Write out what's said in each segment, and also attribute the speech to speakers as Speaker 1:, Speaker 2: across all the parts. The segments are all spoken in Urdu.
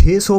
Speaker 1: 600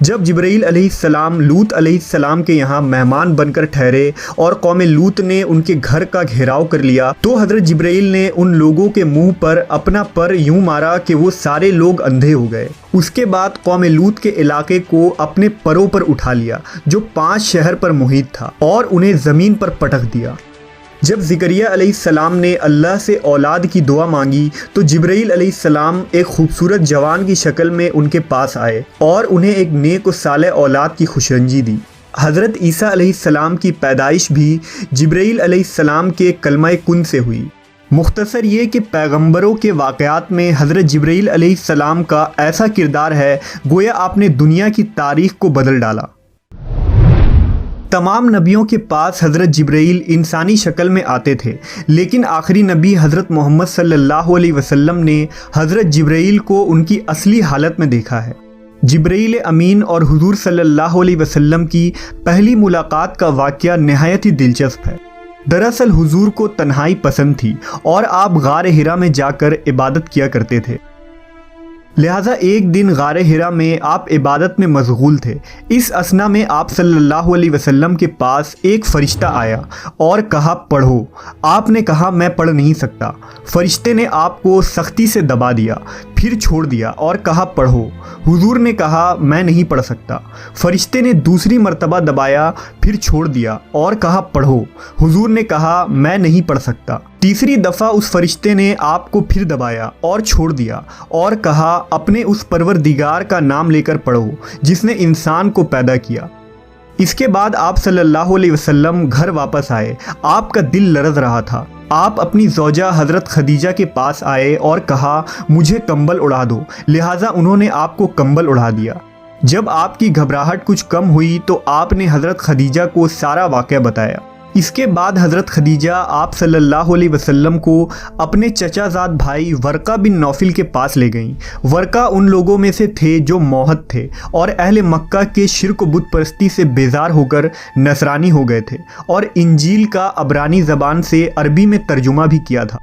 Speaker 1: جب جبرائیل علیہ السلام لوط علیہ السلام کے یہاں مہمان بن کر ٹھہرے اور قوم لوط نے ان کے گھر کا گھیراؤ کر لیا تو حضرت جبرائیل نے ان لوگوں کے منہ پر اپنا پر یوں مارا کہ وہ سارے لوگ اندھے ہو گئے۔ اس کے بعد قوم لوط کے علاقے کو اپنے پروں پر اٹھا لیا جو 5 شہر پر محیط تھا اور انہیں زمین پر پٹک دیا۔ جب زکریا علیہ السلام نے اللہ سے اولاد کی دعا مانگی تو جبرائیل علیہ السلام ایک خوبصورت جوان کی شکل میں ان کے پاس آئے اور انہیں ایک نیک و صالح اولاد کی خوشرنجی دی۔ حضرت عیسیٰ علیہ السلام کی پیدائش بھی جبرائیل علیہ السلام کے کلمہ کن سے ہوئی۔ مختصر یہ کہ پیغمبروں کے واقعات میں حضرت جبرائیل علیہ السلام کا ایسا کردار ہے گویا آپ نے دنیا کی تاریخ کو بدل ڈالا۔ تمام نبیوں کے پاس حضرت جبرائیل انسانی شکل میں آتے تھے، لیکن آخری نبی حضرت محمد صلی اللہ علیہ وسلم نے حضرت جبرائیل کو ان کی اصلی حالت میں دیکھا ہے۔ جبرائیل امین اور حضور صلی اللہ علیہ وسلم کی پہلی ملاقات کا واقعہ نہایت ہی دلچسپ ہے۔ دراصل حضور کو تنہائی پسند تھی اور آپ غار حرا میں جا کر عبادت کیا کرتے تھے، لہٰذا ایک دن غار حرا میں آپ عبادت میں مشغول تھے۔ اس اثنا میں آپ صلی اللہ علیہ وسلم کے پاس ایک فرشتہ آیا اور کہا پڑھو۔ آپ نے کہا میں پڑھ نہیں سکتا۔ فرشتے نے آپ کو سختی سے دبا دیا، پھر چھوڑ دیا اور کہا پڑھو۔ حضور نے کہا میں نہیں پڑھ سکتا۔ فرشتے نے دوسری مرتبہ دبایا، پھر چھوڑ دیا اور کہا پڑھو۔ حضور نے کہا میں نہیں پڑھ سکتا۔ تیسری دفعہ اس فرشتے نے آپ کو پھر دبایا اور چھوڑ دیا اور کہا اپنے اس پروردگار کا نام لے کر پڑھو جس نے انسان کو پیدا کیا۔ اس کے بعد آپ صلی اللہ علیہ وسلم گھر واپس آئے۔ آپ کا دل لرز رہا تھا۔ آپ اپنی زوجہ حضرت خدیجہ کے پاس آئے اور کہا مجھے کمبل اڑا دو، لہٰذا انہوں نے آپ کو کمبل اڑا دیا۔ جب آپ کی گھبراہٹ کچھ کم ہوئی تو آپ نے حضرت خدیجہ کو سارا واقعہ بتایا۔ اس کے بعد حضرت خدیجہ آپ صلی اللہ علیہ وسلم کو اپنے چچا زاد بھائی ورقہ بن نوفل کے پاس لے گئیں۔ ورقہ ان لوگوں میں سے تھے جو موحد تھے اور اہل مکہ کے شرک و بت پرستی سے بیزار ہو کر نصرانی ہو گئے تھے اور انجیل کا عبرانی زبان سے عربی میں ترجمہ بھی کیا تھا۔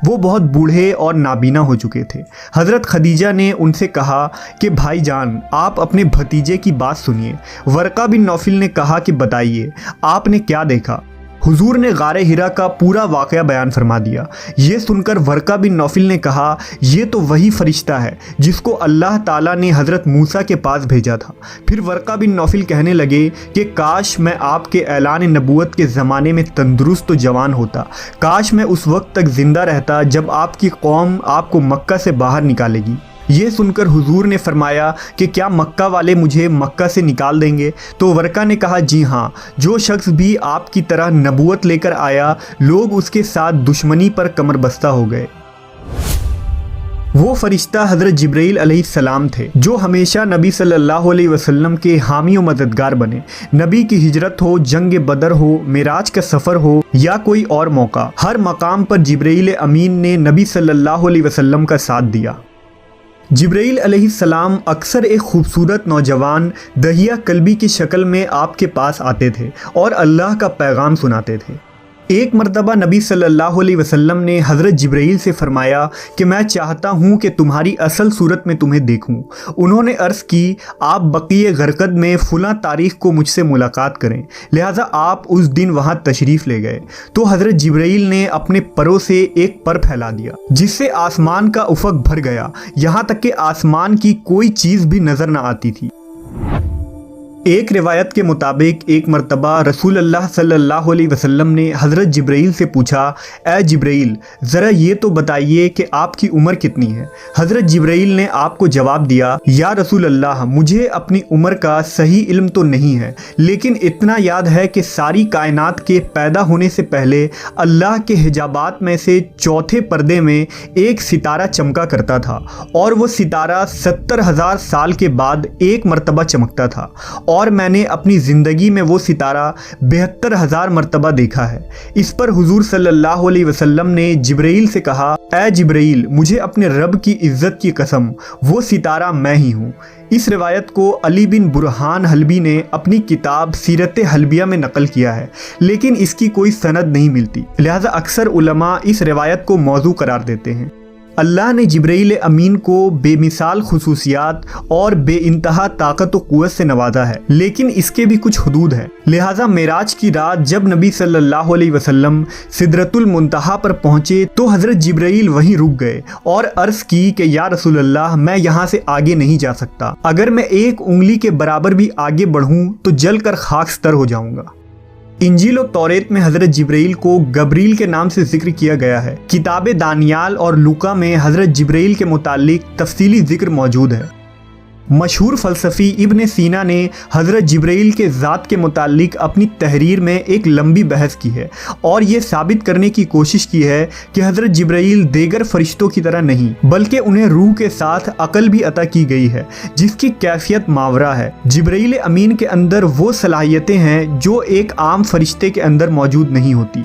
Speaker 1: وہ بہت بوڑھے اور نابینا ہو چکے تھے۔ حضرت خدیجہ نے ان سے کہا کہ بھائی جان آپ اپنے بھتیجے کی بات سنیے۔ ورقہ بن نوفل نے کہا کہ بتائیے آپ نے کیا دیکھا؟ حضور نے غار حرا کا پورا واقعہ بیان فرما دیا۔ یہ سن کر ورقہ بن نوفل نے کہا یہ تو وہی فرشتہ ہے جس کو اللہ تعالیٰ نے حضرت موسیٰ کے پاس بھیجا تھا۔ پھر ورقہ بن نوفل کہنے لگے کہ کاش میں آپ کے اعلان نبوت کے زمانے میں تندرست و جوان ہوتا، کاش میں اس وقت تک زندہ رہتا جب آپ کی قوم آپ کو مکہ سے باہر نکالے گی۔ یہ سن کر حضور نے فرمایا کہ کیا مکہ والے مجھے مکہ سے نکال دیں گے؟ تو ورقہ نے کہا جی ہاں، جو شخص بھی آپ کی طرح نبوت لے کر آیا لوگ اس کے ساتھ دشمنی پر کمر بستہ ہو گئے۔ وہ فرشتہ حضرت جبرائیل علیہ السلام تھے جو ہمیشہ نبی صلی اللہ علیہ وسلم کے حامی و مددگار بنے۔ نبی کی ہجرت ہو، جنگ بدر ہو، معراج کا سفر ہو یا کوئی اور موقع، ہر مقام پر جبرائیل امین نے نبی صلی اللہ علیہ وسلم کا ساتھ دیا۔ جبرائیل علیہ السلام اکثر ایک خوبصورت نوجوان دہیہ قلبی کی شکل میں آپ کے پاس آتے تھے اور اللہ کا پیغام سناتے تھے۔ ایک مرتبہ نبی صلی اللہ علیہ وسلم نے حضرت جبرائیل سے فرمایا کہ میں چاہتا ہوں کہ تمہاری اصل صورت میں تمہیں دیکھوں۔ انہوں نے عرض کی آپ بقیع غرقد میں فلاں تاریخ کو مجھ سے ملاقات کریں، لہٰذا آپ اس دن وہاں تشریف لے گئے تو حضرت جبرائیل نے اپنے پروں سے ایک پر پھیلا دیا جس سے آسمان کا افق بھر گیا، یہاں تک کہ آسمان کی کوئی چیز بھی نظر نہ آتی تھی۔ ایک روایت کے مطابق ایک مرتبہ رسول اللہ صلی اللہ علیہ وسلم نے حضرت جبرائیل سے پوچھا اے جبرائیل ذرا یہ تو بتائیے کہ آپ کی عمر کتنی ہے؟ حضرت جبرائیل نے آپ کو جواب دیا یا رسول اللہ مجھے اپنی عمر کا صحیح علم تو نہیں ہے، لیکن اتنا یاد ہے کہ ساری کائنات کے پیدا ہونے سے پہلے اللہ کے حجابات میں سے چوتھے پردے میں ایک ستارہ چمکا کرتا تھا اور وہ ستارہ 70,000 سال کے بعد ایک مرتبہ چمکتا تھا، اور میں نے اپنی زندگی میں وہ ستارہ 72,000 مرتبہ دیکھا ہے۔ اس پر حضور صلی اللہ علیہ وسلم نے جبرائیل سے کہا اے جبرائیل مجھے اپنے رب کی عزت کی قسم وہ ستارہ میں ہی ہوں۔ اس روایت کو علی بن برہان حلبی نے اپنی کتاب سیرت حلبیہ میں نقل کیا ہے، لیکن اس کی کوئی سند نہیں ملتی، لہذا اکثر علماء اس روایت کو موضوع قرار دیتے ہیں۔ اللہ نے جبرائیل امین کو بے مثال خصوصیات اور بے انتہا طاقت و قوت سے نوازا ہے، لیکن اس کے بھی کچھ حدود ہیں۔ لہٰذا معراج کی رات جب نبی صلی اللہ علیہ وسلم سدرۃ المنتہا پر پہنچے تو حضرت جبرائیل وہیں رک گئے اور عرض کی کہ یا رسول اللہ، میں یہاں سے آگے نہیں جا سکتا، اگر میں ایک انگلی کے برابر بھی آگے بڑھوں تو جل کر خاکستر ہو جاؤں گا۔ انجیل و توریت میں حضرت جبرائیل کو گبریل کے نام سے ذکر کیا گیا ہے۔ کتاب دانیال اور لوکا میں حضرت جبرائیل کے متعلق تفصیلی ذکر موجود ہے۔ مشہور فلسفی ابن سینا نے حضرت جبرائیل کے ذات کے متعلق اپنی تحریر میں ایک لمبی بحث کی ہے اور یہ ثابت کرنے کی کوشش کی ہے کہ حضرت جبرائیل دیگر فرشتوں کی طرح نہیں، بلکہ انہیں روح کے ساتھ عقل بھی عطا کی گئی ہے جس کی کیفیت ماورا ہے۔ جبرائیل امین کے اندر وہ صلاحیتیں ہیں جو ایک عام فرشتے کے اندر موجود نہیں ہوتی۔